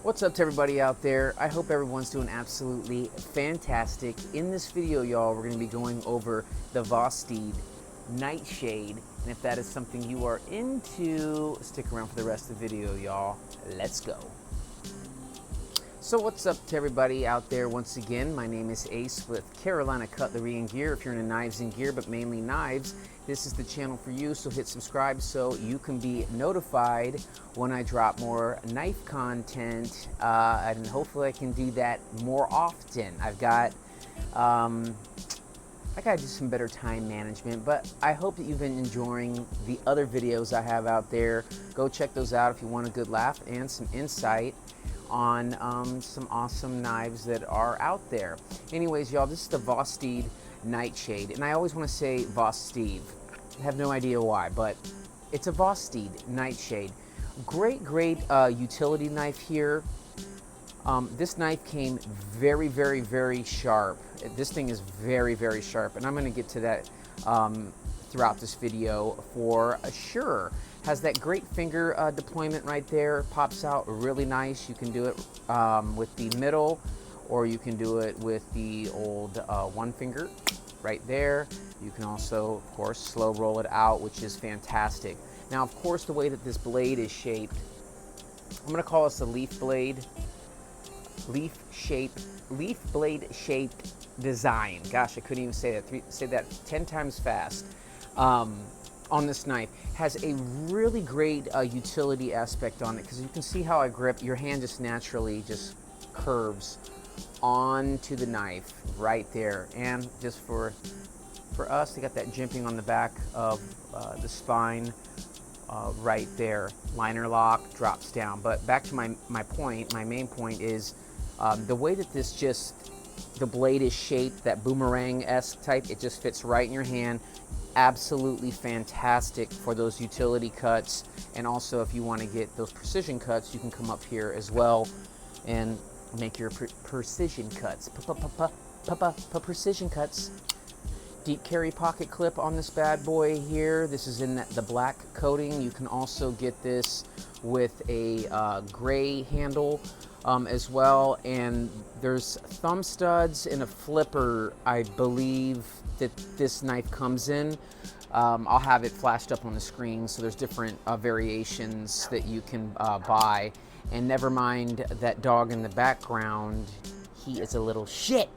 What's up to everybody out there? I hope everyone's doing absolutely fantastic. In this video, y'all, we're going to be going over the Vostede Nightshade. And if that is something you are into, stick around for the rest of the video, y'all. Let's go. So what's up to everybody out there? Once again, my name is Ace with Carolina Cutlery and Gear. If you're into knives and gear, but mainly knives, this is the channel for you. So hit subscribe so you can be notified when I drop more knife content, and hopefully I can do that more often. I gotta do some better time management, but I hope that you've been enjoying the other videos I have out there. Go check those out if you want a good laugh and some insight on some awesome knives that are out there. Anyways, y'all, this is the Vostede Nightshade, and I always want to say Vostede. I have no idea why, but it's a Vostede Nightshade. Great utility knife here. This knife came very sharp. This thing is very sharp, and I'm going to get to that throughout this video for sure. Has that great finger deployment right there. Pops out really nice. You can do it with the middle, or you can do it with the old one finger right there. You can also, of course, slow roll it out, which is fantastic. Now, of course, the way that this blade is shaped, I'm going to call this a leaf blade. Leaf blade shaped design. Gosh, I couldn't even say that. Say that 10 times fast. On this knife has a really great utility aspect on it, because you can see how I grip. Your hand just naturally just curves onto the knife right there, and just for us, they got that jimping on the back of the spine right there. Liner lock drops down. But back to my main point is the way that the blade is shaped, that boomerang-esque type, it just fits right in your hand. Absolutely fantastic for those utility cuts, and also if you want to get those precision cuts, you can come up here as well and make your precision cuts. Precision cuts. Deep carry pocket clip on this bad boy here. This is in the black coating. You can also get this with a gray handle as well, and there's thumb studs and a flipper, I believe, that this knife comes in. I'll have it flashed up on the screen, so there's different variations that you can buy. And never mind that dog in the background, he is a little shit.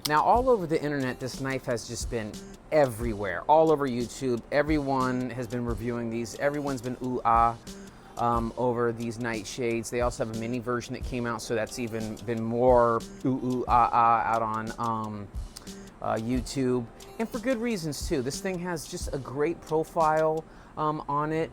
Now, all over the internet, this knife has just been everywhere. All over YouTube, everyone has been reviewing these. Everyone's been ooh-ah over these nightshades. They also have a mini version that came out, so that's even been more ooh-ah out on YouTube, and for good reasons too. This thing has just a great profile on it.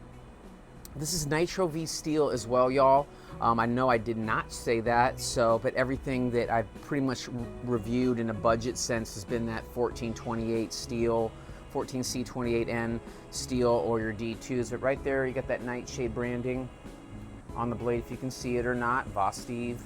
This is Nitro V steel as well, y'all. I know I did not say that, but everything that I've pretty much reviewed in a budget sense has been that 1428 steel, 14C28N steel, or your D2s. But right there, you got that Nightshade branding on the blade, if you can see it or not. Vostede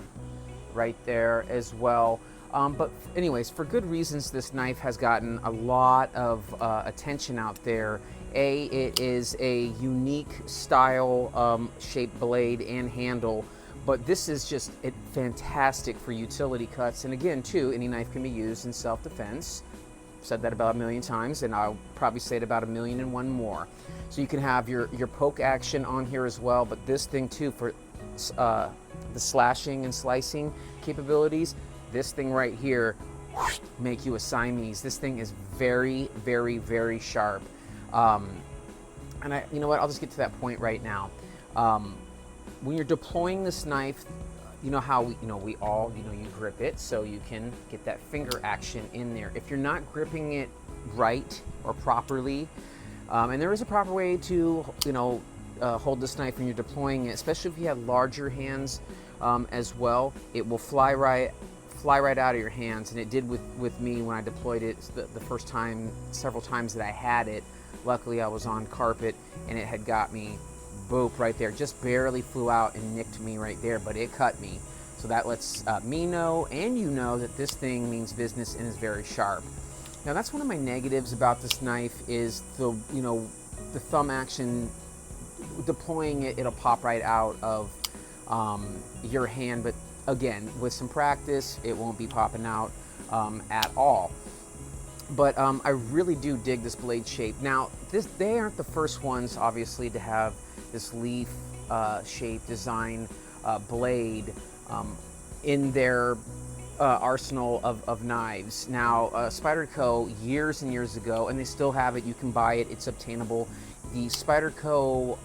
right there as well. But anyways, for good reasons, this knife has gotten a lot of attention out there. It is a unique style shaped blade and handle, but this is just fantastic for utility cuts. And again, too, any knife can be used in self-defense. Said that about 1,000,000 times, and I'll probably say it about 1,000,001 more. So you can have your poke action on here as well, but this thing too, for the slashing and slicing capabilities, this thing right here, make you a Siamese. This thing is very sharp. And you know what, I'll just get to that point right now. When you're deploying this knife, you know how we all, you grip it so you can get that finger action in there. If you're not gripping it right or properly, and there is a proper way to, hold this knife when you're deploying it, especially if you have larger hands as well, it will fly right out of your hands. And it did with me when I deployed it the first time, several times that I had it. Luckily, I was on carpet, and it had got me, boop, right there. Just barely flew out and nicked me right there, but it cut me. So that lets me know, and you know, that this thing means business and is very sharp. Now, that's one of my negatives about this knife, is the thumb action. Deploying it, it'll pop right out of your hand, but again, with some practice, it won't be popping out at all. But I really do dig this blade shape. Now, they aren't the first ones, obviously, to have this leaf shape design blade in their arsenal of knives. Now, Spyderco, years and years ago, and they still have it, you can buy it, it's obtainable. The Spyderco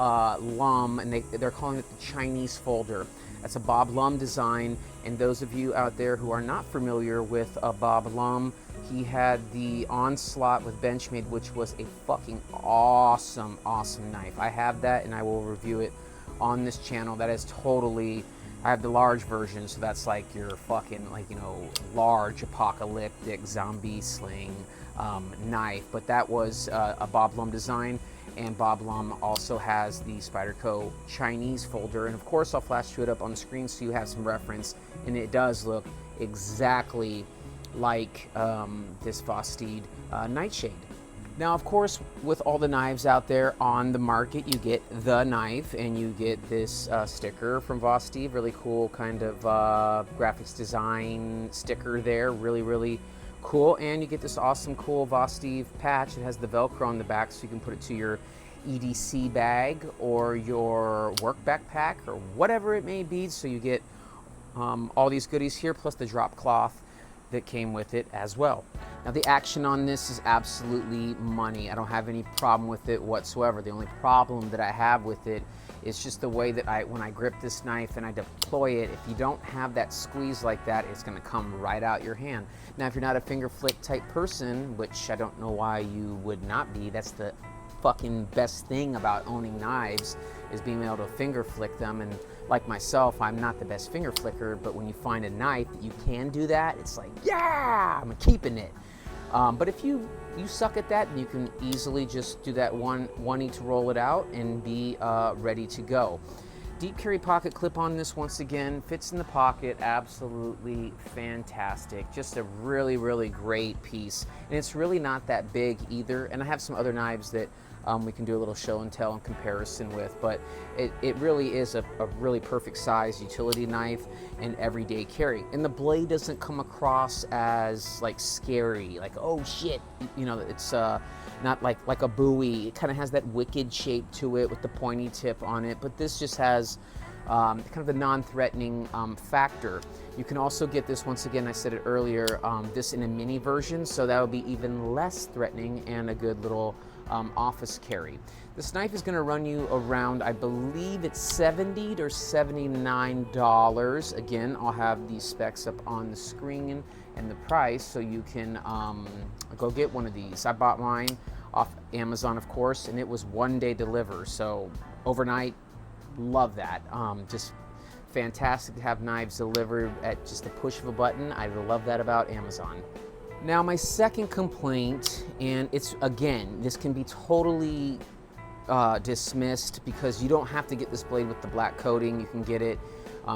Lum, and they're calling it the Chinese folder. That's a Bob Lum design, and those of you out there who are not familiar with Bob Lum, he had the Onslaught with Benchmade, which was a fucking awesome, awesome knife. I have that, and I will review it on this channel. That is totally, I have the large version, so that's like your fucking, like, you know, large apocalyptic zombie sling knife. But that was a Bob Lum design, and Bob Lum also has the Spyderco Chinese folder. And of course, I'll flash it up on the screen so you have some reference, and it does look exactly like this Vosteed Nightshade. Now, of course, with all the knives out there on the market, you get the knife, and you get this sticker from Vosteed, really cool kind of graphics design sticker there, really, really cool. And you get this awesome, cool Vosteed patch. It has the Velcro on the back, so you can put it to your EDC bag or your work backpack or whatever it may be. So you get all these goodies here, plus the drop cloth that came with it as well. Now, the action on this is absolutely money. I don't have any problem with it whatsoever. The only problem that I have with it is just the way that when I grip this knife and I deploy it, if you don't have that squeeze like that, it's gonna come right out your hand. Now, if you're not a finger flick type person, which I don't know why you would not be, that's the fucking best thing about owning knives, is being able to finger flick them. And like myself, I'm not the best finger flicker, but when you find a knife that you can do that, it's like, yeah, I'm keeping it. But if you suck at that, you can easily just do that one to roll it out and be ready to go. Deep carry pocket clip on this, once again, fits in the pocket, absolutely fantastic. Just a really, really great piece. And it's really not that big either. And I have some other knives that we can do a little show and tell and comparison with, but it really is a really perfect size utility knife and everyday carry. And the blade doesn't come across as like scary, like, oh shit, you know, it's not like a Bowie. It kind of has that wicked shape to it with the pointy tip on it, but this just has kind of the non-threatening factor. You can also get this, once again, I said it earlier, this in a mini version, so that would be even less threatening and a good little office carry. This knife is going to run you around, I believe it's $70 or $79. Again, I'll have these specs up on the screen and the price, so you can go get one of these. I bought mine off Amazon, of course, and it was 1 day deliver, so overnight. Love that. Just fantastic to have knives delivered at just the push of a button. I love that about Amazon. Now, my second complaint, and it's, again, this can be totally dismissed because you don't have to get this blade with the black coating. You can get it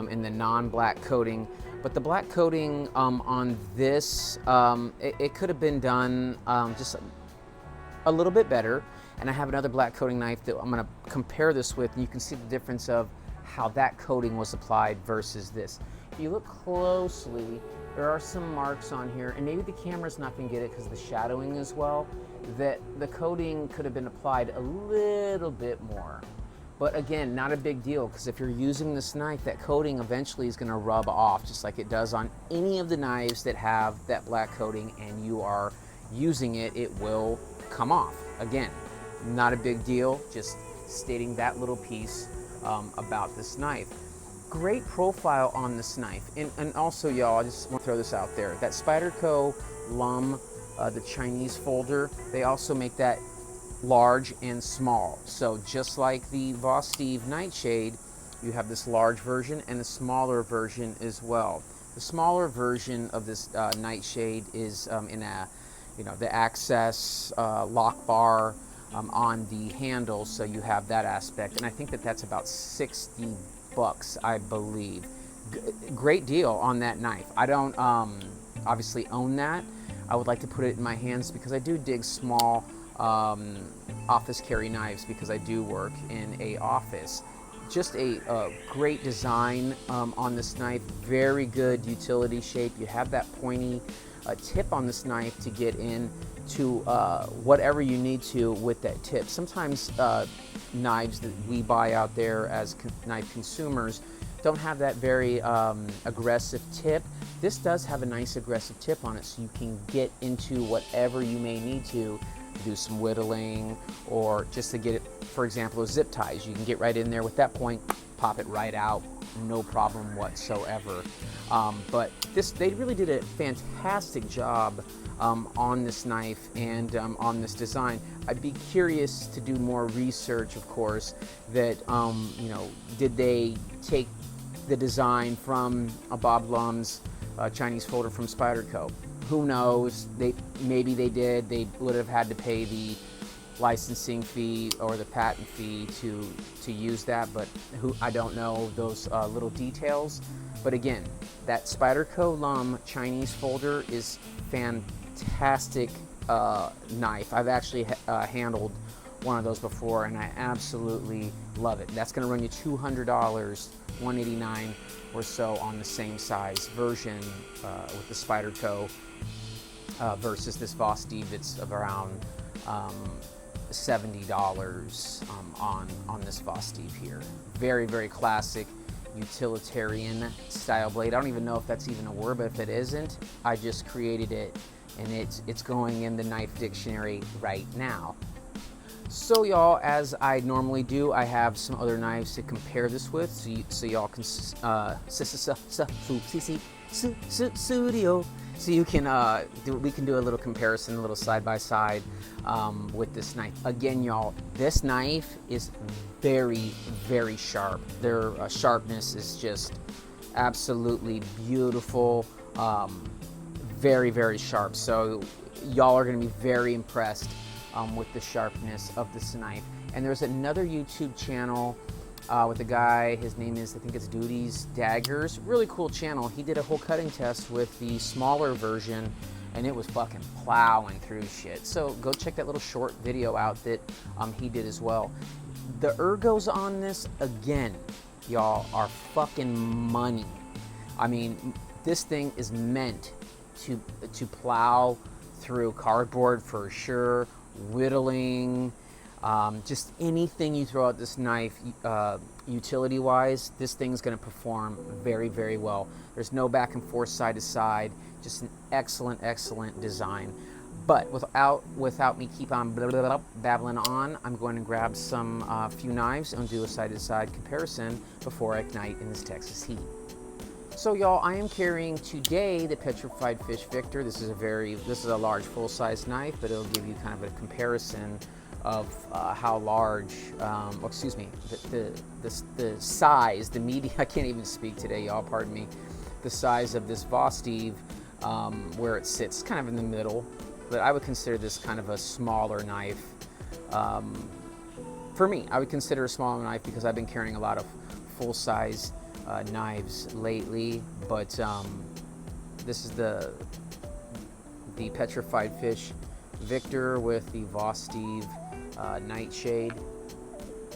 in the non-black coating. But the black coating on this, it could have been done just a little bit better. And I have another black coating knife that I'm going to compare this with, and you can see the difference of how that coating was applied versus this. If you look closely, there are some marks on here, and maybe the camera's not going to get it because of the shadowing as well, that the coating could have been applied a little bit more. But again, not a big deal, because if you're using this knife, that coating eventually is going to rub off, just like it does on any of the knives that have that black coating, and you are using it, it will come off. Again, not a big deal, just stating that little piece about this knife. Great profile on this knife. And also, y'all, I just want to throw this out there. That Spyderco Lum, the Chinese folder, they also make that large and small. So just like the Vosteed Nightshade, you have this large version and a smaller version as well. The smaller version of this Nightshade is in a, you know, the access lock bar on the handle, so you have that aspect, and I think that that's about 60 bucks, I believe. Great deal on that knife. I don't obviously own that. I would like to put it in my hands because I do dig small office carry knives because I do work in a office. just a great design on this knife. Very good utility shape. You have that pointy tip on this knife to get in to whatever you need to with that tip. Sometimes knives that we buy out there as knife consumers don't have that very aggressive tip. This does have a nice aggressive tip on it, so you can get into whatever you may need to do some whittling, or just to get it, for example, those zip ties. You can get right in there with that point, pop it right out, no problem whatsoever. But they really did a fantastic job on this knife and on this design. I'd be curious to do more research, of course, that, you know, did they take the design from a Bob Lum's Chinese folder from Spyderco? Who knows? Maybe they did. They would have had to pay the licensing fee or the patent fee to use that, but I don't know those little details. But again, that Spyderco Lum Chinese folder is fantastic knife. I've actually handled one of those before, and I absolutely love it. That's going to run you $200, $189 or so on the same size version with the Spyderco versus this Voss Steve that's around $70 on this Voss Steve here. Very, very classic utilitarian style blade. I don't even know if that's even a word, but if it isn't, I just created it, and it's going in the knife dictionary right now. So y'all, as I normally do, I have some other knives to compare this with, so y'all can studio, so you can we can do a little comparison, a little side by side with this knife. Again, y'all, this knife is very, very sharp. Their sharpness is just absolutely beautiful. Very, very sharp. So y'all are going to be very impressed with the sharpness of this knife. And there's another YouTube channel with a guy, his name is, I think it's Duty's Daggers. Really cool channel. He did a whole cutting test with the smaller version, and it was fucking plowing through shit. So go check that little short video out that he did as well. The ergos on this, again, y'all, are fucking money. I mean, this thing is meant to plow through cardboard for sure, whittling, just anything you throw at this knife, utility wise, this thing's going to perform very, very well. There's no back and forth, side to side, just an excellent, excellent design. But without me keep on babbling on, I'm going to grab some few knives and do a side to side comparison before I ignite in this Texas heat. So y'all, I am carrying today the Petrified Fish Victor. This is a large full-size knife, but it'll give you kind of a comparison of how large, excuse me, the size, the medium. I can't even speak today, y'all. Pardon me. The size of this Voss Steve, where it sits, kind of in the middle. But I would consider this kind of a smaller knife. For me, I would consider a smaller knife because I've been carrying a lot of full-size knives lately, but this is the Petrified Fish Victor with the Voss Steve Nightshade.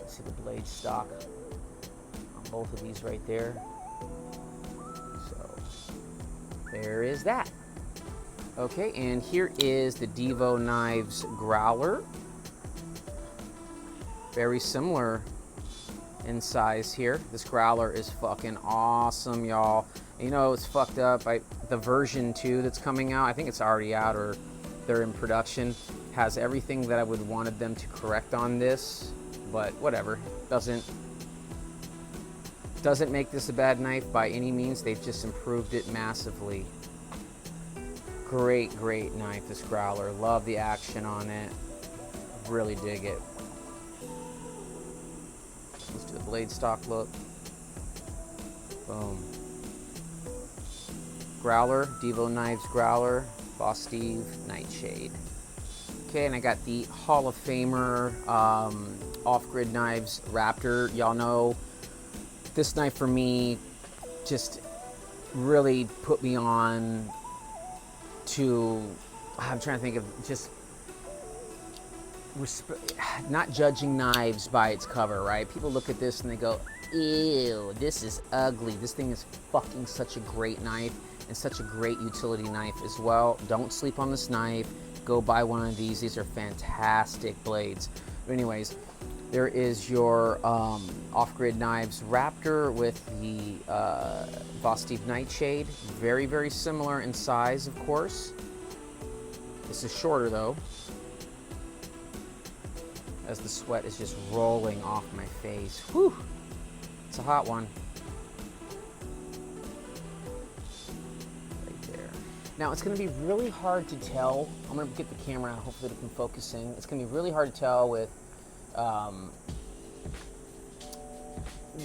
See the blade stock on both of these right there. So there is that. Okay, and here is the Devo Knives Growler. Very similar in size here. This growler is fucking awesome, y'all. You know, it's fucked up. The version 2 that's coming out, I think it's already out or they're in production, has everything that I would wanted them to correct on this, but whatever. Doesn't make this a bad knife by any means. They've just improved it massively. Great, great knife, this growler. Love the action on it. Really dig it. Let's do the blade stock look. Boom. Growler, Devo Knives Growler, Voss Steve Nightshade. Okay, and I got the Hall of Famer Off-Grid Knives Raptor. Y'all know this knife for me just really put me on to, I'm trying to think of just not judging knives by its cover, right? People look at this and they go, ew, this is ugly. This thing is fucking such a great knife and such a great utility knife as well. Don't sleep on this knife. Go buy one of these. These are fantastic blades. But anyways, there is your off-grid knives Raptor with the Vosteve Nightshade. Very, very similar in size, of course. This is shorter though, as the sweat is just rolling off my face. Whew, it's a hot one. Right there. Now it's gonna be really hard to tell. I'm gonna get the camera, hopefully it can focus in. It's gonna be really hard to tell with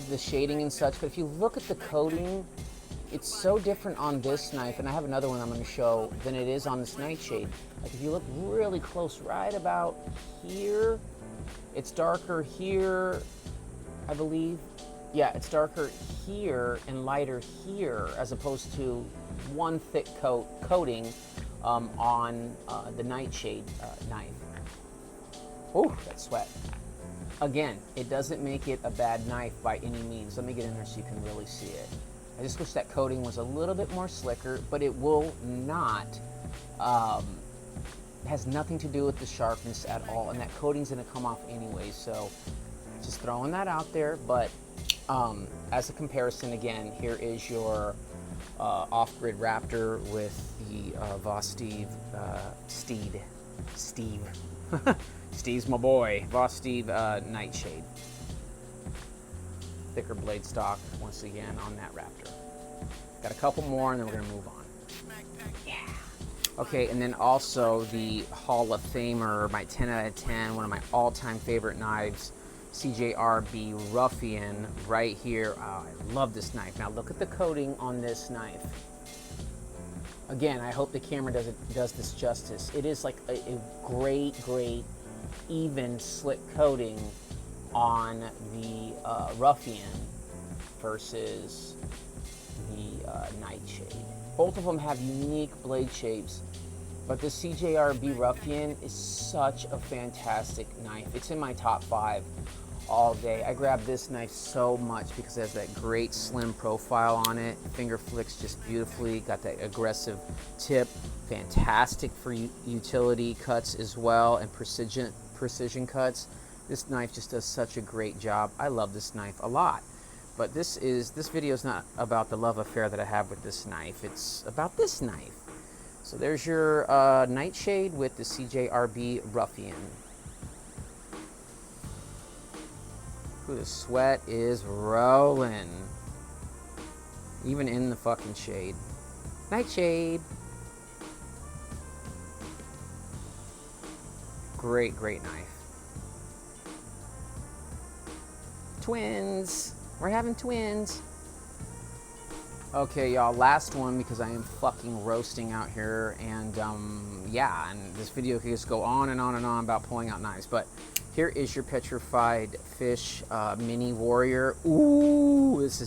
the shading and such, but if you look at the coating, it's so different on this knife, and I have another one I'm going to show, than it is on this Nightshade. Like if you look really close, right about here, it's darker here, I believe. Yeah, it's darker here and lighter here, as opposed to one thick coating on the Nightshade knife. Oh, that sweat. Again, it doesn't make it a bad knife by any means. Let me get in there so you can really see it. I just wish that coating was a little bit more slicker, but it will not, it has nothing to do with the sharpness at all, and that coating's gonna come off anyway, so just throwing that out there. But as a comparison, again, here is your off-grid Raptor with the Vosteve Steve. Steve's my boy. Vosteve Nightshade. Thicker blade stock, once again, on that Raptor. Got a couple more, and then we're gonna move on. Yeah. Okay, and then also the Hall of Famer, my 10 out of 10, one of my all-time favorite knives, CJRB Ruffian, right here. Oh, I love this knife. Now look at the coating on this knife. Again, I hope the camera does this justice. It is like a great, even slick coating on the Ruffian versus the Nightshade. Both of them have unique blade shapes, but the CJRB Ruffian is such a fantastic knife. It's in my top 5 all day. I grab this knife so much because it has that great slim profile on it. Finger flicks just beautifully, got that aggressive tip. Fantastic for utility cuts as well, and precision cuts. This knife just does such a great job. I love this knife a lot. But this video is not about the love affair that I have with this knife. It's about this knife. So there's your Nightshade with the CJRB Ruffian. Ooh, the sweat is rolling. Even in the fucking shade. Nightshade. Great knife. Twins. We're having twins. Okay, y'all, last one, because I am fucking roasting out here, and yeah, and this video could just go on and on and on about pulling out knives, but here is your petrified fish mini warrior. Ooh, this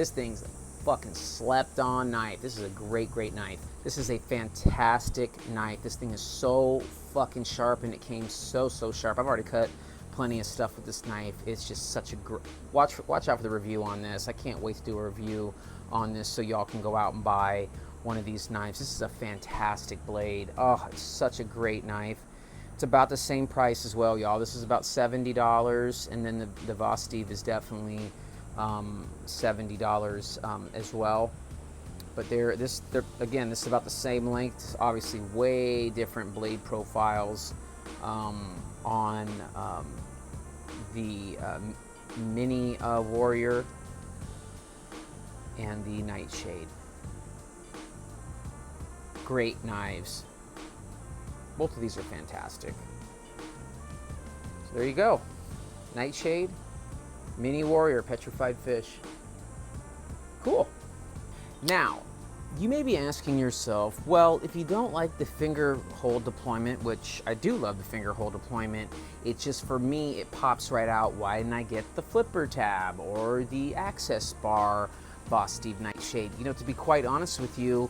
thing's a fucking slept on knife. This is a great knife. This is a fantastic knife. This thing is so fucking sharp, and it came so sharp. I've already cut plenty of stuff with this knife. It's just such a great, watch out for the review on this. I can't wait to do a review on this so y'all can go out and buy one of these knives. This is a fantastic blade. Oh, it's such a great knife. It's about the same price as well, y'all. This is about $70, and then the Vosteve is definitely $70 as well. But again, this is about the same length. Obviously, way different blade profiles on the Mini Warrior and the Nightshade. Great knives. Both of these are fantastic. So there you go. Nightshade, Mini Warrior, petrified fish. Cool. Now, you may be asking yourself, well, if you don't like the finger hold deployment, which I do love the finger hold deployment, it's just, for me, it pops right out. Why didn't I get the flipper tab or the access bar Vosteve Nightshade? You know, to be quite honest with you,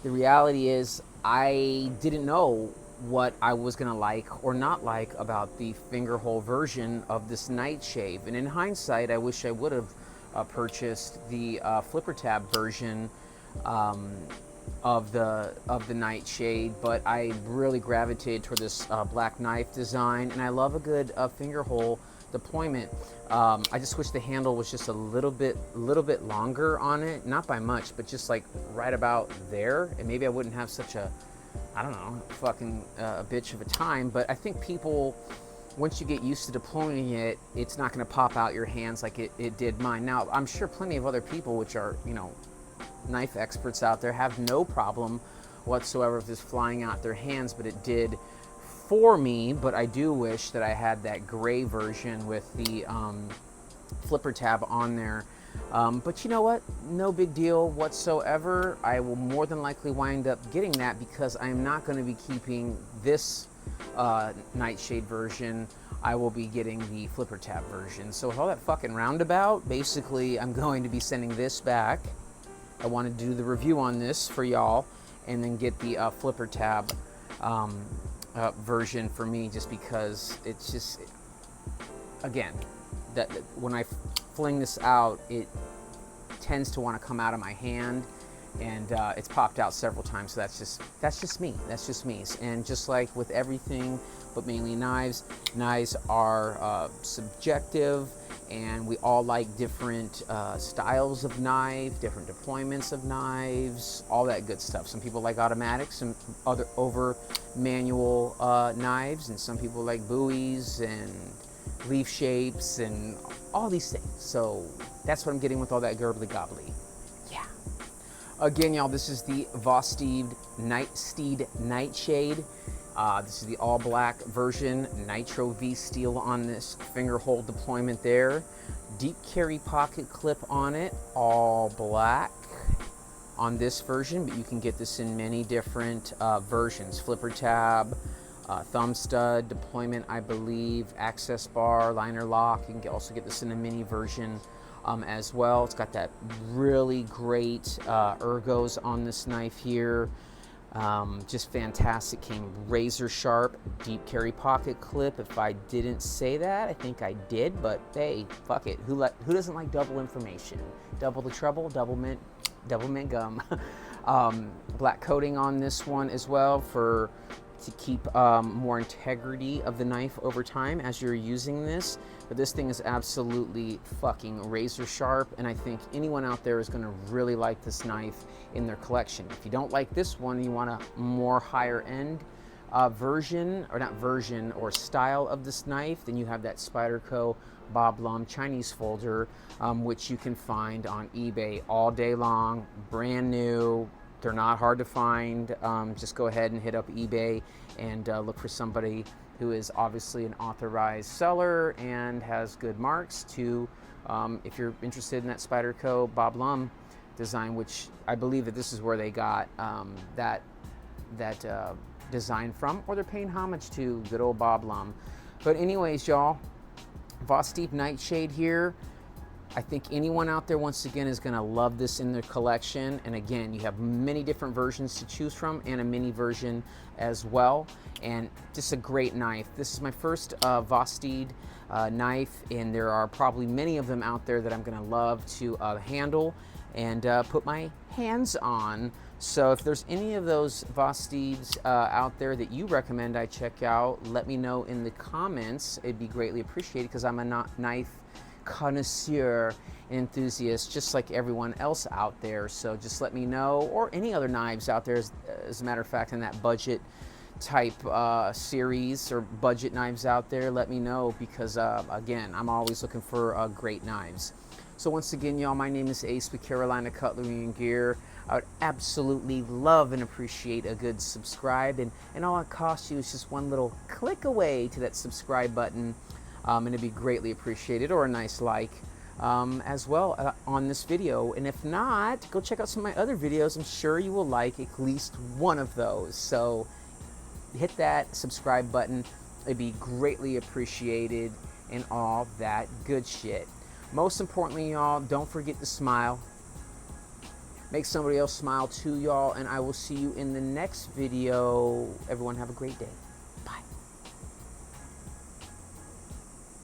the reality is I didn't know what I was gonna like or not like about the finger hole version of this nightshade. And in hindsight, I wish I would have purchased the flipper tab version um, of the nightshade, but I really gravitated toward this black knife design, and I love a good finger hole deployment. I just wish the handle was just a little bit longer on it, not by much, but just like right about there, and maybe I wouldn't have such a, I don't know, fucking bitch of a time. But I think people, once you get used to deploying it, it's not going to pop out your hands like it did mine. Now, I'm sure plenty of other people, which are, you know, knife experts out there, have no problem whatsoever with this flying out their hands, but it did for me. But I do wish that I had that gray version with the flipper tab on there. But you know what? No big deal whatsoever. I will more than likely wind up getting that because I'm not going to be keeping this nightshade version. I will be getting the flipper tab version. So with all that fucking roundabout, basically I'm going to be sending this back. I wanted to do the review on this for y'all and then get the flipper tab version for me, just because it's just, again, that when I fling this out, it tends to want to come out of my hand, and it's popped out several times. So that's just me. That's just me. And just like with everything, but mainly knives are subjective, and we all like different styles of knife, different deployments of knives, all that good stuff. Some people like automatics and other over manual knives, and some people like buoys and leaf shapes and all these things. So that's what I'm getting with all that gurgly gobbly. Yeah. Again, y'all, this is the Vosteed Nightshade. This is the all black version, Nitro V steel on this finger hole deployment there. Deep carry pocket clip on it, all black on this version, but you can get this in many different versions. Flipper tab, thumb stud, deployment, I believe, access bar, liner lock. You can also get this in a mini version as well. It's got that really great ergos on this knife here. Just fantastic. Came razor sharp, deep carry pocket clip. If I didn't say that, I think I did, but hey, fuck it. Who doesn't like double information? Double the trouble, double mint gum. Black coating on this one as well to keep more integrity of the knife over time as you're using this. But this thing is absolutely fucking razor sharp, and I think anyone out there is going to really like this knife in their collection. If you don't like this one, you want a more higher end version, or not version, or style of this knife, then you have that Spyderco Bob Lum Chinese folder, which you can find on eBay all day long, brand new. They're not hard to find. Just go ahead and hit up eBay and look for somebody who is obviously an authorized seller and has good marks to, if you're interested in that Spyderco Bob Lum design, which I believe that this is where they got that design from, or they're paying homage to good old Bob Lum. But anyways, y'all, Vosteed Nightshade here. I think anyone out there, once again, is going to love this in their collection. And again, you have many different versions to choose from and a mini version as well. And just a great knife. This is my first Vosteed knife, and there are probably many of them out there that I'm going to love to handle and put my hands on. So if there's any of those Vosteeds out there that you recommend I check out, let me know in the comments. It'd be greatly appreciated, because I'm a knife connoisseur enthusiast just like everyone else out there. So just let me know, or any other knives out there, as a matter of fact, in that budget type series, or budget knives out there, let me know, because again, I'm always looking for great knives. So once again, y'all, my name is Ace with Carolina Cutlery and Gear. I would absolutely love and appreciate a good subscribe, and all it costs you is just one little click away to that subscribe button, and it'd be greatly appreciated, or a nice like as well on this video. And if not, go check out some of my other videos. I'm sure you will like at least one of those. So hit that subscribe button. It'd be greatly appreciated, and all that good shit. Most importantly, y'all, don't forget to smile. make somebody else smile too, y'all. And I will see you in the next video. Everyone have a great day.